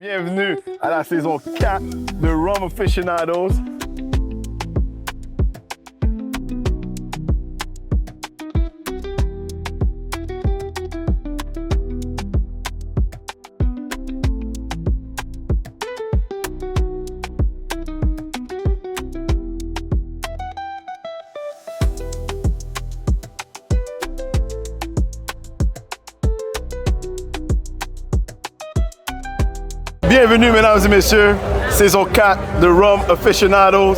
Bienvenue à la saison 4 de Rum Aficionados. Bienvenue, mesdames et messieurs, saison 4 de Rum Aficionados.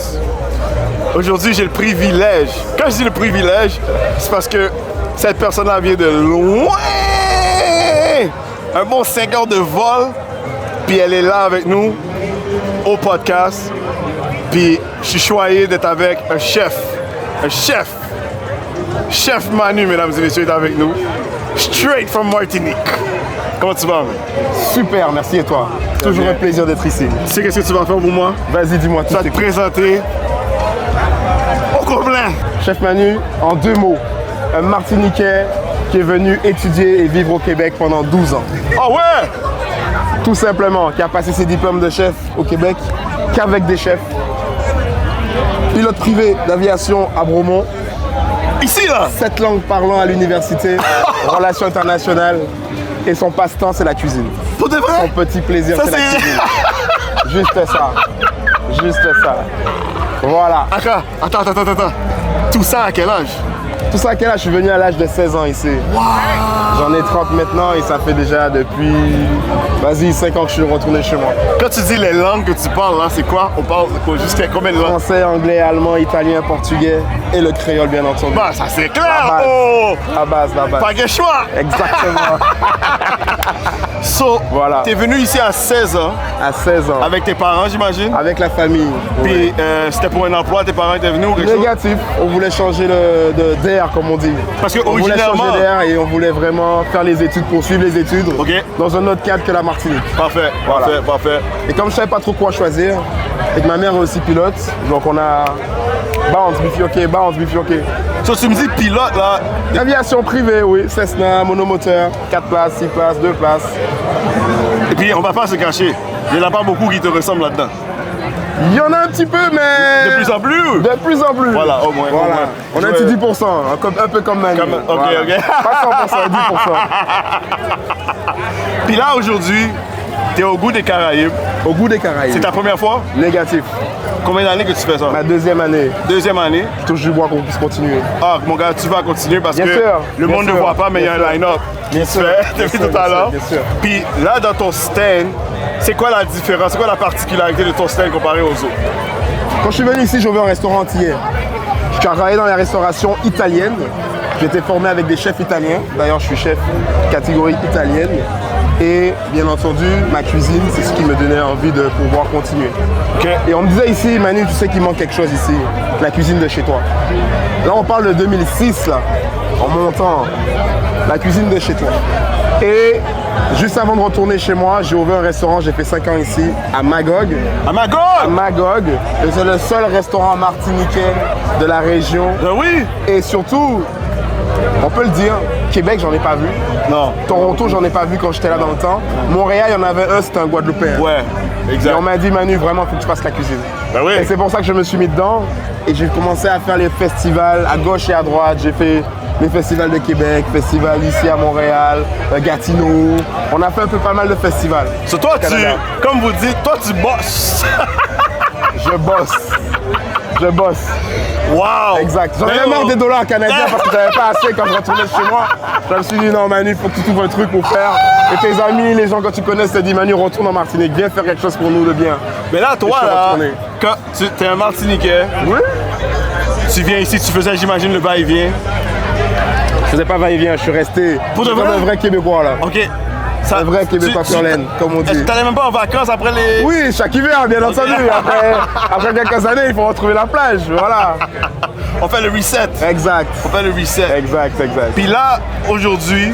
Aujourd'hui, j'ai le privilège. Quand je dis le privilège, c'est parce que cette personne-là vient de loin. Un bon 5 heures de vol. Puis elle est là avec nous au podcast. Puis je suis choyé d'être avec un chef. Un chef. Chef Manu, mesdames et messieurs, est avec nous. Straight from Martinique. Comment tu vas? Super, merci et toi? Toujours un plaisir d'être ici. Tu sais qu'est-ce que tu vas faire pour moi? Vas-y, dis-moi. Tu vas te présenter au complet. Chef Manu, en 2 mots, un Martiniquais qui est venu étudier et vivre au Québec pendant 12 ans. Ah ouais? Tout simplement, qui a passé ses diplômes de chef au Québec qu'avec des chefs. Pilote privé d'aviation à Bromont. Ici, là? 7 langues parlant à l'université, relations internationales. Et son passe-temps, c'est la cuisine. Pour de vrai? Son petit plaisir, c'est la cuisine. Juste ça. Juste ça. Voilà. Attends. Tout ça à quel âge? Tout ça à quel âge? Je suis venu à l'âge de 16 ans ici. Wow! J'en ai 30 maintenant et ça fait déjà depuis, 5 ans que je suis retourné chez moi. Quand tu dis les langues que tu parles, là, c'est quoi? On parle jusqu'à combien de langues? Français, anglais, allemand, italien, portugais et le créole, bien entendu. Bah, ça c'est clair! La base. Oh! La base. Pas de choix! Exactement. So, Voilà. t'es venu ici à 16 ans, À 16 ans. avec tes parents, j'imagine? Avec la famille. Puis c'était pour un emploi, tes parents étaient venus ou quelque chose? Négatif. On voulait changer d'air, comme on dit. Parce que On voulait originairement... changer d'air et on voulait vraiment faire les études, poursuivre les études Ok. dans un autre cadre que la Martinique. Parfait. Et comme je savais pas trop quoi choisir, et que ma mère est aussi pilote, donc on a bounce, bifurqué. So, tu me dis pilote, là, Aviation privée, oui, Cessna, monomoteur, 4 places, 6 places, 2 places. et puis on va pas se cacher. Il n'y en a pas beaucoup qui te ressemblent là-dedans. Il y en a un petit peu, mais... De plus en plus? De plus en plus. Voilà, au moins. On a un petit 10%, un peu comme Manu. Ok. Pas 100%, 10%. Puis là, aujourd'hui, t'es au goût des Caraïbes. Au goût des Caraïbes. C'est ta première fois? Négatif. Combien d'années que tu fais ça? Ma 2e année. Deuxième année. Je touche du bois qu'on puisse continuer. Ah, mon gars, tu vas continuer parce Bien que sûr, le bien monde ne sûr, voit pas, mais il y a bien un sûr. line-up. Bien sûr, bien Depuis sûr, tout à l'heure. bien sûr. Puis là, dans ton stand, c'est quoi la différence? C'est quoi la particularité de ton stand comparé aux autres? Quand je suis venu ici, j'ai ouvert un restaurant antillais. Je travaillais dans la restauration italienne. J'étais formé avec des chefs italiens. D'ailleurs, je suis chef catégorie italienne. Et bien entendu, ma cuisine, c'est ce qui me donnait envie de pouvoir continuer. Ok. Et on me disait ici, Manu, tu sais qu'il manque quelque chose ici, la cuisine de chez toi. Là, on parle de 2006, là, en montant, la cuisine de chez toi. Et juste avant de retourner chez moi, j'ai ouvert un restaurant, j'ai fait 5 ans ici, à Magog. À ma À gueule! Magog, et c'est le seul restaurant martiniquais de la région. Ben oui! Et surtout, on peut le dire, Québec, j'en ai pas vu. Non. Toronto, j'en ai pas vu quand j'étais là dans le temps. Montréal, il y en avait un, c'était un Guadeloupéen. Ouais, Et exact. on m'a dit, Manu, vraiment, faut que tu fasses la cuisine. Ben oui. Et c'est pour ça que je me suis mis dedans. Et j'ai commencé à faire les festivals à gauche et à droite. J'ai fait les festivals de Québec, festival ici à Montréal, Gatineau. On a fait un peu pas mal de festivals. So, toi, Canada. comme vous dites, toi, tu bosses. Je bosse. Wow! Exact. J'en Ben avais marre oh. des dollars canadiens parce que j'avais pas assez quand je retournais chez moi. Je me suis dit, non, Manu, il faut que tu trouves un truc pour faire. Et tes amis, les gens que tu connais, se disent, Manu, retourne en Martinique, viens faire quelque chose pour nous de bien. Mais là, toi, Je suis là, retourné. quand tu es un Martiniquais, Oui. tu viens ici, tu faisais, j'imagine, le va-et-vient. Je faisais pas va-et-vient, je suis resté. Pour de Je suis vrai? comme un vrai Québécois, là. OK. Un vrai Québécois sur laine, comme on dit. T'allais même pas en vacances après les... Oui, chaque hiver, bien entendu. Après quelques années, il faut retrouver la plage. Voilà. On fait le reset. Exact. On fait le reset. Exact. Puis là, aujourd'hui,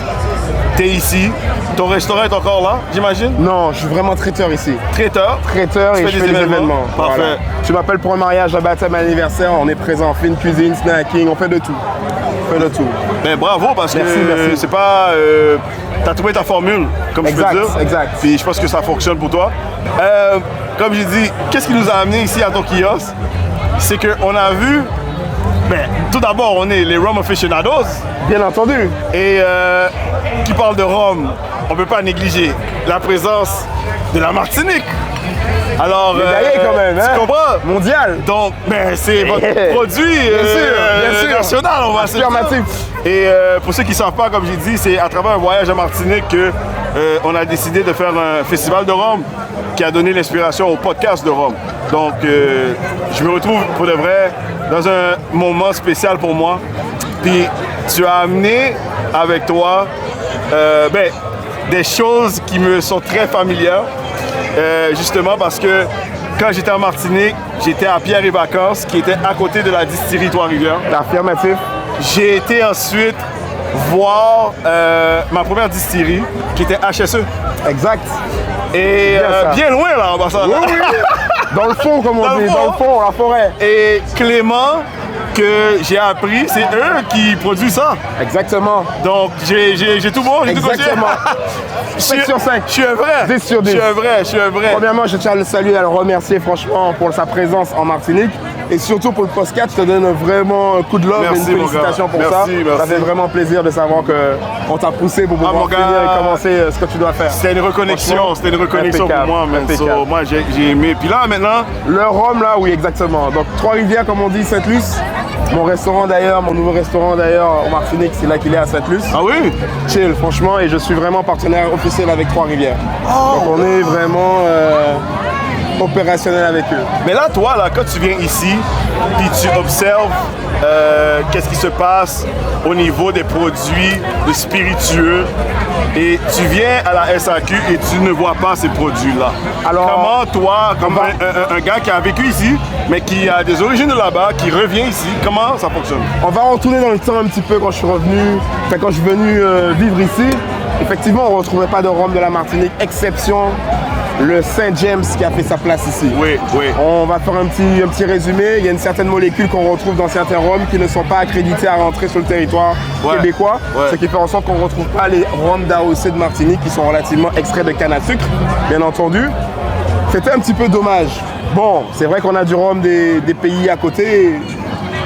t'es ici. Ton restaurant est encore là, j'imagine? Non, je suis vraiment traiteur ici. Traiteur. Traiteur Tu et fais je des fais des événements. événements. Parfait. Voilà. Tu m'appelles pour un mariage, un baptême, un anniversaire, on est présent. Fine cuisine, snacking, on fait de tout. On fait de tout. Ben bravo, parce Merci, que merci. c'est pas... t'as trouvé ta formule, comme Exact, je peux dire. exact. Puis je pense que ça fonctionne pour toi. Comme j'ai dit, qu'est-ce qui nous a amené ici à ton kiosque? C'est qu'on a vu... Ben, tout d'abord, on est les Rum Aficionados. Bien entendu. Et qui parle de rhum, on ne peut pas négliger la présence de la Martinique. Alors, Médaillé quand même, hein? tu comprends? Mondial. Donc, ben, c'est votre produit bien sûr. national, on va se dire. Affirmatif. Et pour ceux qui ne savent pas, comme j'ai dit, c'est à travers un voyage à Martinique qu'on a décidé de faire un festival de rhum qui a donné l'inspiration au podcast de rhum. Donc, je me retrouve pour de vrai dans un moment spécial pour moi. Puis, tu as amené avec toi des choses qui me sont très familières. Justement parce que quand j'étais en Martinique, j'étais à Pierre et Vacances, qui était à côté de la distillerie Trois-Rivières. Affirmatif. J'ai été ensuite voir ma première distillerie, qui était HSE. Exact. Et ça. bien loin là, en passant. Oui, oui. Dans le fond, comme on Dans le dit, fond. dans le fond, la forêt. Et Clément, que j'ai appris, c'est eux qui produisent ça. Exactement. Donc j'ai tout bon, j'ai tout coché. Exactement. 5 sur 5. Je suis un vrai. 10 sur 10. Je suis un vrai. Premièrement, je tiens à le saluer et à le remercier franchement pour sa présence en Martinique. Et surtout pour le podcast, je te donne vraiment un coup de love Merci, et une mon félicitation gars. pour Merci, ça. merci. Ça fait vraiment plaisir de savoir qu'on t'a poussé pour pouvoir mon gars, finir et commencer ce que tu dois faire. C'était une reconnexion pour impeccable, moi, man. impeccable. So, moi, j'ai aimé. Puis là, maintenant, Le rhum, là, oui, exactement. Donc, Trois-Rivières, comme on dit, Sainte-Luce. Mon restaurant d'ailleurs, mon nouveau restaurant d'ailleurs, en Martinique, c'est là qu'il est à Sainte-Luce. ah oui? Chill, franchement, et je suis vraiment partenaire officiel avec Trois-Rivières. Oh! Donc, on est vraiment opérationnel avec eux. Mais là, toi, là, quand tu viens ici, puis tu observes qu'est-ce qui se passe au niveau des produits, des spiritueux, et tu viens à la SAQ et tu ne vois pas ces produits-là. Alors, comment toi, comme un gars qui a vécu ici, mais qui a des origines de là-bas, qui revient ici, comment ça fonctionne? On va retourner dans le temps un petit peu quand je suis revenu, quand je suis venu vivre ici. Effectivement, on ne retrouvait pas de rhum de la Martinique, exception le Saint James qui a fait sa place ici. Oui, oui. On va faire un petit résumé. Il y a une certaine molécule qu'on retrouve dans certains rhums qui ne sont pas accrédités à rentrer sur le territoire québécois. Ouais. Ce qui fait en sorte qu'on ne retrouve pas les rhums d'AOC de Martinique qui sont relativement extraits de canne à sucre, bien entendu. C'était un petit peu dommage. Bon, c'est vrai qu'on a du rhum des pays à côté.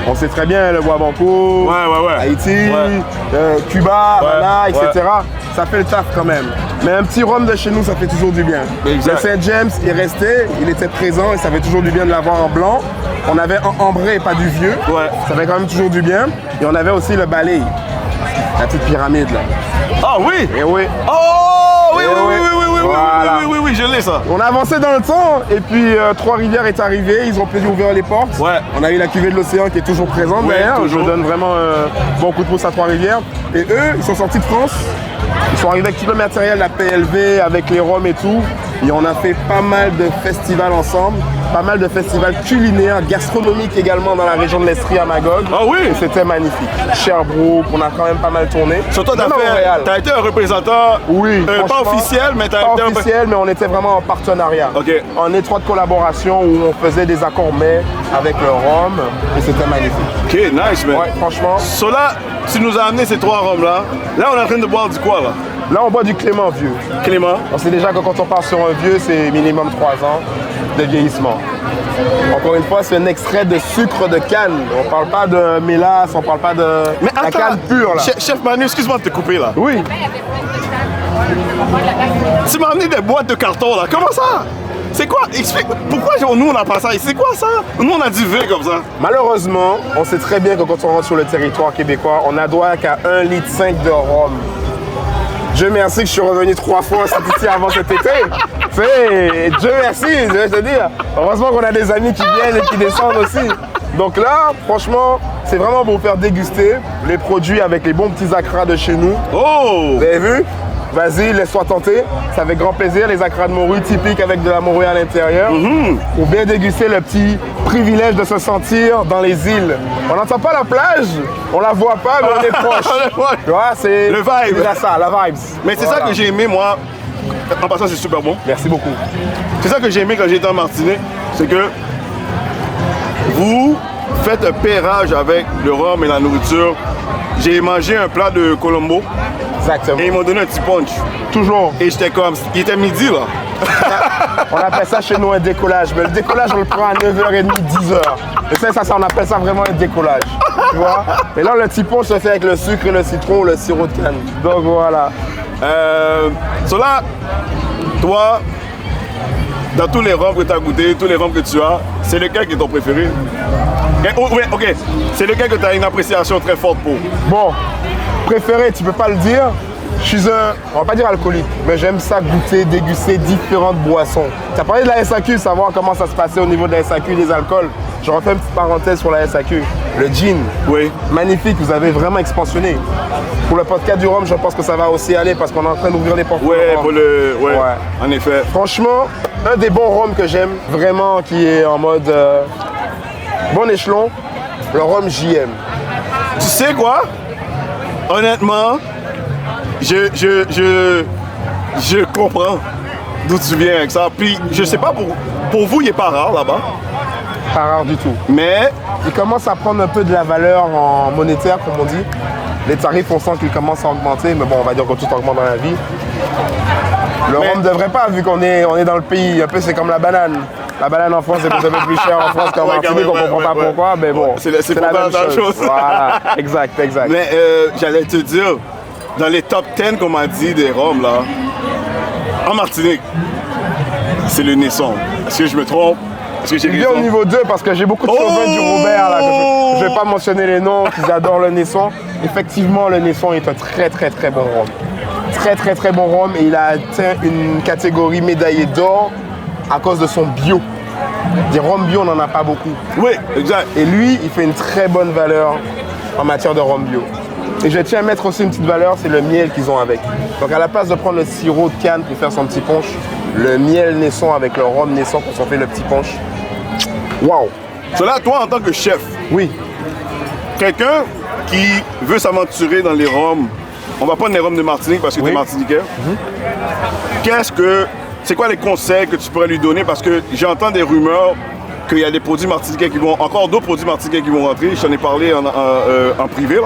On sait très bien le Bois-Banco, Haïti, Cuba, Havana, etc. Ça fait le taf quand même. Mais un petit rhum de chez nous, ça fait toujours du bien. Exact. Le Saint James est resté, il était présent et ça fait toujours du bien de l'avoir en blanc. On avait un ambré et pas du vieux. Ça fait quand même toujours du bien. Et on avait aussi le balai, la petite pyramide là. Ah oui? Et oui. Oh oui, Et oui, oui, oui, oui, oui, Voilà. oui, je l'ai ça. On a avancé dans le temps et puis Trois-Rivières est arrivé, ils ont pu ouvrir les portes. Ouais. On a eu la cuvée de l'océan qui est toujours présente d'ailleurs. toujours. Je donne vraiment un bon coup de pouce à Trois-Rivières. Et eux, ils sont sortis de France. Ils sont arrivés avec tout le matériel, la PLV, avec les rhums et tout. Et on a fait pas mal de festivals ensemble, pas mal de festivals culinaires, gastronomiques également dans la région de l'Estrie à Magog. Ah oui? Et c'était magnifique. Sherbrooke, on a quand même pas mal tourné. Surtout, Même à Montréal. t'as été un représentant, Oui, pas franchement, officiel, mais t'as pas été un peu... officiel, mais on était vraiment en partenariat. Ok. En étroite collaboration où on faisait des accords mets avec le rhum et c'était magnifique. Ok, nice, man. Ouais, franchement. So là, tu nous as amené ces trois rhums-là. Là, on est en train de boire du quoi, là? Là, on boit du Clément vieux. Clément. On sait déjà que quand on part sur un vieux, c'est minimum 3 ans de vieillissement. Encore une fois, c'est un extrait de sucre de canne. On parle pas de mélasse, on parle pas de la canne pure là. Chef Manu, excuse-moi de te couper, là. Oui. Tu m'as amené des boîtes de carton, là. Comment ça? C'est quoi? Explique. Pourquoi nous, on n'a pas ça? C'est quoi ça? Nous, on a du vin comme ça. Malheureusement, on sait très bien que quand on rentre sur le territoire québécois, on n'a droit qu'à 1,5 litre de rhum. Dieu merci que je suis revenu 3 fois ici avant cet été. Tu sais, Dieu merci, je vais te dire. Heureusement qu'on a des amis qui viennent et qui descendent aussi. Donc là, franchement, c'est vraiment pour vous faire déguster les produits avec les bons petits acras de chez nous. Oh! Vous avez vu? Vas-y, laisse-toi tenter. Ça fait grand plaisir, les acras de morue typiques avec de la morue à l'intérieur. Pour bien déguster le petit privilège de se sentir dans les îles. On n'entend pas la plage, on la voit pas, mais on est proche. Tu vois, c'est le vibe. C'est déjà ça, la vibes. Mais c'est ça que j'ai aimé, moi. En passant, c'est super bon. Merci beaucoup. C'est ça que j'ai aimé quand j'étais en Martinique. C'est que vous faites un pairage avec le rhum et la nourriture j'ai mangé un plat de Colombo Exactement. et ils m'ont donné un petit punch. Toujours. Et j'étais comme, il était midi là. On appelle ça chez nous un décollage. Mais le décollage, on le prend à 9h30, 10h. Et ça, on appelle ça vraiment un décollage. Tu vois? Et là, le petit punch se fait avec le sucre et le citron ou le sirop de canne. Donc voilà. So là, toi, dans tous les rhums que tu as goûté, tous les rhums que tu as, c'est lequel qui est ton préféré? Oh, ouais, ok. C'est lequel que tu as une appréciation très forte pour? Bon, préféré, tu peux pas le dire. Je suis on va pas dire alcoolique, mais j'aime ça goûter, déguster différentes boissons. Tu as parlé de la SAQ, savoir comment ça se passait au niveau de la SAQ, des alcools. Je refais une petite parenthèse sur la SAQ. Le gin, Oui. magnifique, vous avez vraiment expansionné. Pour le podcast du rhum, je pense que ça va aussi aller parce qu'on est en train d'ouvrir des portes. Ouais, pour le. Ouais, Ouais. en effet. Franchement, un des bons rhums que j'aime, vraiment, qui est en mode bon échelon, le rhum JM. Tu sais quoi? Honnêtement, je comprends d'où tu viens avec ça. Puis, je sais pas, pour vous, il n'est pas rare là-bas. Pas rare du tout. Mais, Il commence à prendre un peu de la valeur en monétaire, comme on dit. Les tarifs, on sent qu'ils commencent à augmenter, mais bon, on va dire que tout augmente dans la vie. Le rhum ne devrait pas, vu qu'on est dans le pays. Un peu, c'est comme la banane. La banane en France, c'est peut-être un peu plus cher en France qu'en Ouais, Martinique, on ouais, comprend pas ouais. pourquoi, mais bon, C'est pas la même chose. Voilà, exact. mais j'allais te dire, dans les top 10 qu'on m'a dit des rhums, là, en Martinique, c'est le Naisson. Est-ce que je me trompe? Est-ce que j'ai Il vient au raison? niveau 2 parce que j'ai beaucoup de chauvins du Robert, là, que je vais pas mentionner les noms, qu'ils adorent le Naisson. Effectivement, le Naisson est un très bon rhum. Très bon rhum et il a atteint une catégorie médaillée d'or à cause de son bio. Des rhums bio, on n'en a pas beaucoup. Oui, exact. Et lui, il fait une très bonne valeur en matière de rhum bio. Et je tiens à mettre aussi une petite valeur, c'est le miel qu'ils ont avec. Donc à la place de prendre le sirop de canne pour faire son petit punch, le miel Naisson avec le rhum Naisson pour s'en faire le petit punch. Waouh! Cela, toi, en tant que chef, Oui. quelqu'un qui veut s'aventurer dans les rhums, on va prendre les rhums de Martinique parce que tu es Oui. martiniquais. C'est quoi les conseils que tu pourrais lui donner? Parce que j'entends des rumeurs qu'il y a des produits martiniquais qui vont, encore d'autres produits martiniquais qui vont rentrer. Je t'en ai parlé en privé,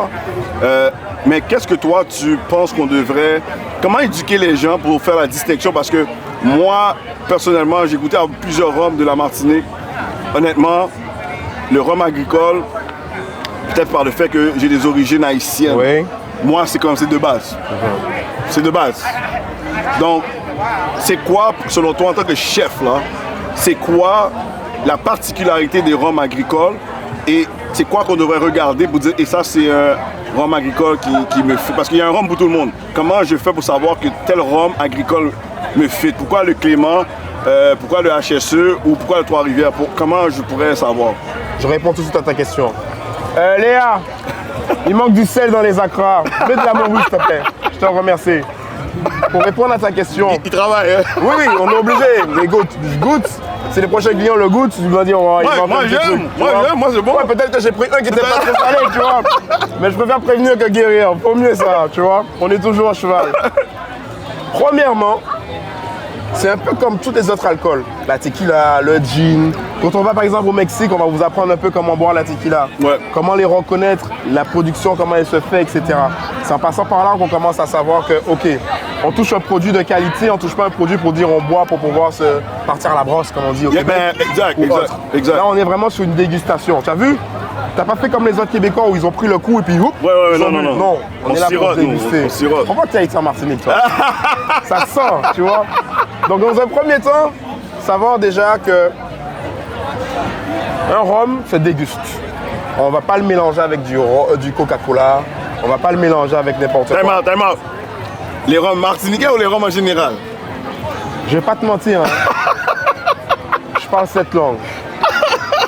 là. Mais qu'est-ce que toi, tu penses qu'on devrait... Comment éduquer les gens pour faire la distinction? Parce que moi, personnellement, j'ai goûté à plusieurs rhums de la Martinique. Honnêtement, le rhum agricole, peut-être par le fait que j'ai des origines haïtiennes. Oui. Moi, c'est de base. C'est de base. Donc, c'est quoi, selon toi, en tant que chef, là, c'est quoi la particularité des rhums agricoles et c'est quoi qu'on devrait regarder pour dire, et ça, c'est un rhum agricole qui me fait. Parce qu'il y a un rhum pour tout le monde. Comment je fais pour savoir que tel rhum agricole me fait? Pourquoi le Clément? Pourquoi le HSE ou pourquoi le Trois-Rivières? Comment je pourrais savoir? Je réponds tout de suite à ta question. Léa, il manque du sel dans les acras. Mets de l'amour, s'il te plaît. Je te remercie. Pour répondre à ta question, Il travaille, hein? oui, on est obligé. Les gouttes, je goûte. Si les prochains clients le goûtent, tu dois dire, oh, il manque moi, un petit j'aime. truc, tu Moi, vois. j'aime. Moi, c'est bon. Ouais, peut-être que j'ai pris un qui était pas trop salé, tu vois. Mais je préfère prévenir que guérir. Faut mieux ça, tu vois. On est toujours à cheval. Premièrement, c'est un peu comme tous les autres alcools. La tequila, le gin. Quand on va par exemple au Mexique, on va vous apprendre un peu comment boire la tequila. Ouais. Comment les reconnaître, la production, comment elle se fait, etc. C'est en passant par là qu'on commence à savoir que, ok, on touche un produit de qualité, on touche pas un produit pour dire on boit pour pouvoir se partir à la brosse, comme on dit au Yeah, Québec. ben, exact, ou exact, autre. exact. Là, on est vraiment sur une dégustation. Tu as vu? T'as pas fait comme les autres Québécois où ils ont pris le coup et puis, oups, Ouais, ils non, ont non, bu. non. Non, on est là pour sirote, nous, déguster. on sirote. Pourquoi tu as été en Martinique, toi? Ça sent, tu vois. Donc, dans un premier temps, savoir déjà que un rhum se déguste. On va pas le mélanger avec du Coca-Cola. On va pas le mélanger avec n'importe quoi. Time out. Les rhums martiniquais ou les rhums en général? Je vais pas te mentir. Hein. Je parle cette langue.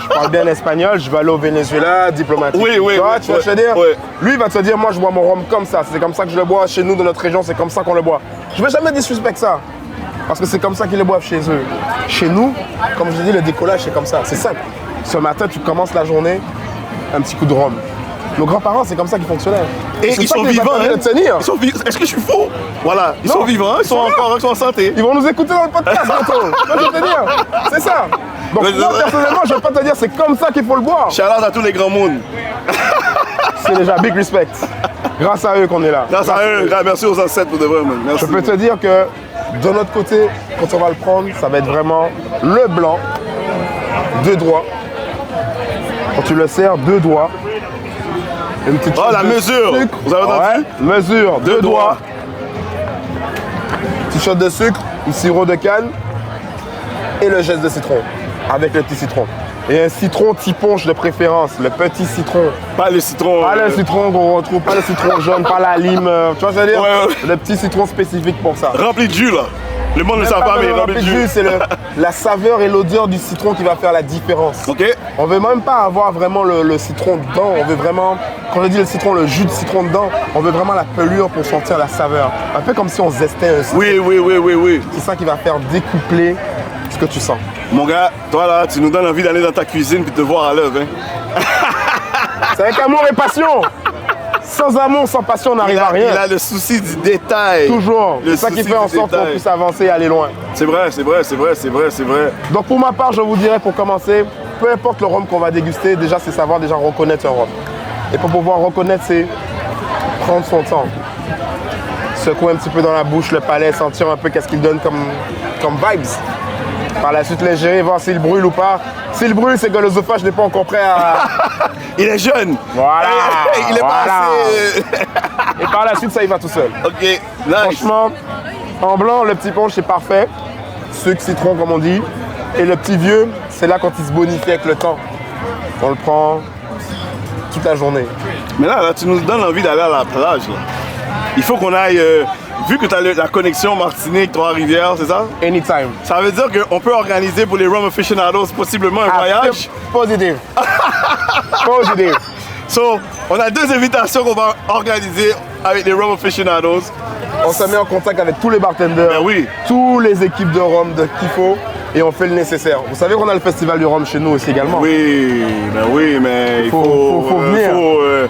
Je parle bien espagnol. Je vais aller au Venezuela, diplomatique. Oui, tu vois, oui, tu vas oui, te dire. oui. Lui, il va te dire, moi, je bois mon rhum comme ça. C'est comme ça que je le bois chez nous, dans notre région. C'est comme ça qu'on le boit. Je vais jamais disrespecter ça. Parce que c'est comme ça qu'ils le boivent chez eux. Chez nous, comme je dis, le décollage, c'est comme ça. C'est simple. Ce matin, tu commences la journée, un petit coup de rhum. Nos grands-parents, c'est comme ça qu'ils fonctionnaient. Et C'est ils ça sont qui les a vivants, permis hein? de tenir. Ils sont vivants. Est-ce que je suis faux? Voilà, ils Non, sont vivants, ils sont là. encore, ils sont en santé. Ils vont nous écouter dans le podcast bientôt. Je vais te dire. C'est ça. Donc moi, personnellement, je vais pas te dire c'est comme ça qu'il faut le boire. Shout out à tous les grands mondes. C'est déjà big respect. Grâce à eux qu'on est là. Grâce à eux, merci aux ancêtres pour de vrai, man. Merci. Je peux te dire que de notre côté, quand on va le prendre, ça va être vraiment le blanc, 2 doigts. Quand tu le sers, 2 doigts. Une petite Oh, la mesure! Sucre. Vous avez entendu? Mesure, 2 doigts. doigts. Petite shot de sucre, ou sirop de canne et le geste de citron avec le petit citron. Et un citron typonche de préférence, le petit citron. Pas le citron. Pas le citron qu'on retrouve, pas le citron jaune, pas la lime. Tu vois ce que je veux dire? Ouais. Le petit citron spécifique pour ça. Rempli de jus, là. Le monde ne le sait pas, mais rempli de jus. C'est la saveur et l'odeur du citron qui va faire la différence. OK? On veut même pas avoir vraiment le citron dedans, on veut vraiment, quand je dis le citron, le jus de citron dedans, on veut vraiment la pelure pour sentir la saveur. Un peu comme si on zestait un citron. Oui. C'est ça qui va faire découpler ce que tu sens. Mon gars, toi là, tu nous donnes envie d'aller dans ta cuisine et de te voir à l'œuvre. Hein? C'est avec amour et passion. Sans amour, sans passion, on n'arrive à rien. Il a le souci du détail. Toujours. C'est ça qui fait en sorte qu'on puisse avancer et aller loin. C'est vrai. Donc pour ma part, je vous dirais pour commencer, peu importe le rhum qu'on va déguster, déjà c'est savoir déjà reconnaître un rhum. Et pour pouvoir reconnaître, c'est prendre son temps. Secouer un petit peu dans la bouche, le palais, sentir un peu qu'est-ce qu'il donne comme vibes. Par la suite, les gérer, voir s'il brûle ou pas. S'il brûle, c'est que l'œsophage n'est pas encore prêt à... Il est jeune. Voilà. Il est pas assez... Et par la suite, ça y va tout seul. OK, nice. Franchement, en blanc, le petit punch, c'est parfait. Sucre, citron, comme on dit. Et le petit vieux, c'est là quand il se bonifie avec le temps. On le prend toute la journée. Mais là, tu nous donnes envie d'aller à la plage. Là. Il faut qu'on aille... vu que tu as la connexion Martinique, Trois-Rivières, c'est ça? Anytime. Ça veut dire qu'on peut organiser pour les Rum Aficionados possiblement un voyage? Positif. Positif. So, on a 2 invitations qu'on va organiser avec les Rum Aficionados. On se met en contact avec tous les bartenders, Ben oui. tous les équipes de rhum qu'il faut et on fait le nécessaire. Vous savez qu'on a le festival du rhum chez nous aussi également. Oui, mais il faut venir.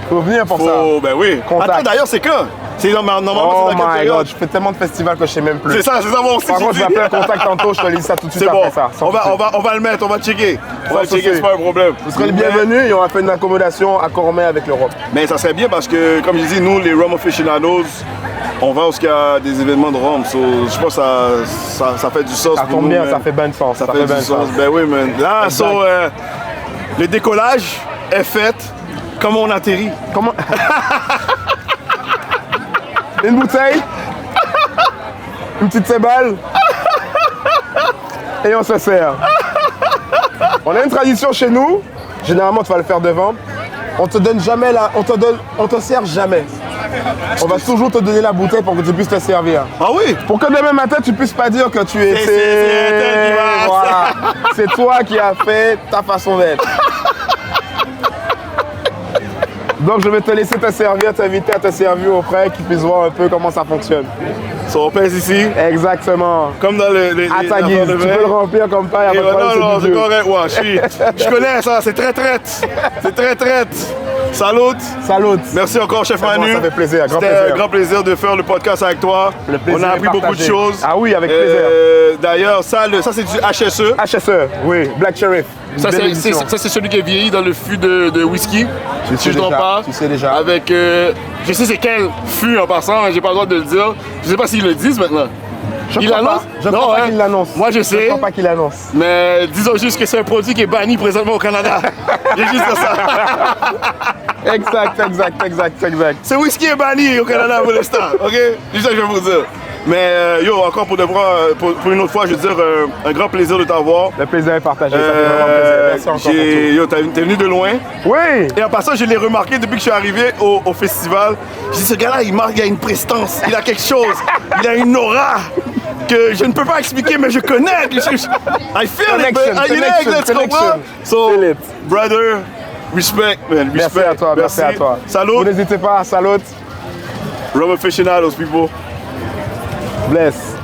Faut venir pour ça. Ben oui. Contact. Attends, d'ailleurs, c'est quand? C'est normalement Oh c'est dans quelle my période? god, je fais tellement de festivals que je sais même plus. C'est ça mon aussi. Par contre, je vais appeler un contact tantôt, je te lis ça tout de suite C'est bon. après ça. sans souci. On va le mettre, on va checker. On va Sans checker, souci. c'est pas un problème. Vous serez le bienvenu et on va faire une accommodation à Cormet avec le rhum. Mais ça serait bien parce que, comme je dis, nous, les Rum Aficionados, on va où il y a des événements de rhum. So, je pense que ça fait du sens Ça pour tombe nous, bien, man. ça fait bien de sens. Ça fait du sens. Ben oui, man. Là, Exact. le décollage est fait. Comment on atterrit? Comment Une bouteille, une petite cébale et on se sert. On a une tradition chez nous, généralement tu vas le faire devant. On te donne jamais on te sert jamais. On va toujours te donner la bouteille pour que tu puisses te servir. Ah oui? Pour que demain matin tu puisses pas dire que tu es. C'est Voilà. C'est toi qui as fait ta façon d'être. Donc je vais te laisser te servir, t'inviter à te servir auprès, qu'ils puissent voir un peu comment ça fonctionne. So, on pèse ici, Exactement. comme dans les À ta guise, affaires de tu vin. peux le remplir comme ça, il n'y a pas de problème, Non, c'est c'est du jeu. correct. Ouais, je connais ça, c'est très traite. C'est très traite. Salut. Salut. Merci encore, chef moi, Manu. ça fait plaisir, grand C'était plaisir. un grand plaisir de faire le podcast avec toi. Le plaisir On a est appris beaucoup de partagé. choses. Ah oui, avec plaisir. D'ailleurs, ça c'est du HSE. HSE, oui, Black Sheriff. Une Ça, belle c'est édition. celui qui est vieilli dans le fût de whisky. Tu sais je t'en déjà, parle. tu sais déjà. Avec. Je sais c'est quel fût en passant, mais j'ai pas le droit de le dire. Je sais pas s'ils le disent maintenant. Je Il crois l'annonce? pas. Je crois pas qu'il l'annonce. Moi, je sais. Je crois pas qu'il l'annonce. Mais disons juste que c'est un produit qui est banni présentement au Canada. J'ai juste dit ça. Exact. Ce whisky est banni au Canada pour l'instant, ok? C'est ça que je vais vous dire. Mais yo, encore pour une autre fois, je veux dire, un grand plaisir de t'avoir. Le plaisir est partagé, ça fait vraiment plaisir. Merci encore pour tout. Yo, t'es venu de loin. Oui. Et en passant, je l'ai remarqué depuis que je suis arrivé au festival. Je dis, ce gars-là, il a une prestance, il a quelque chose, il a une aura que je ne peux pas expliquer, mais je connais. I feel it, Connection. So, Feel it. brother, respect, man, Merci respect. à toi, merci à toi. Vous Salut, n'hésitez pas, salut. Rum Aficionados, people. Bless.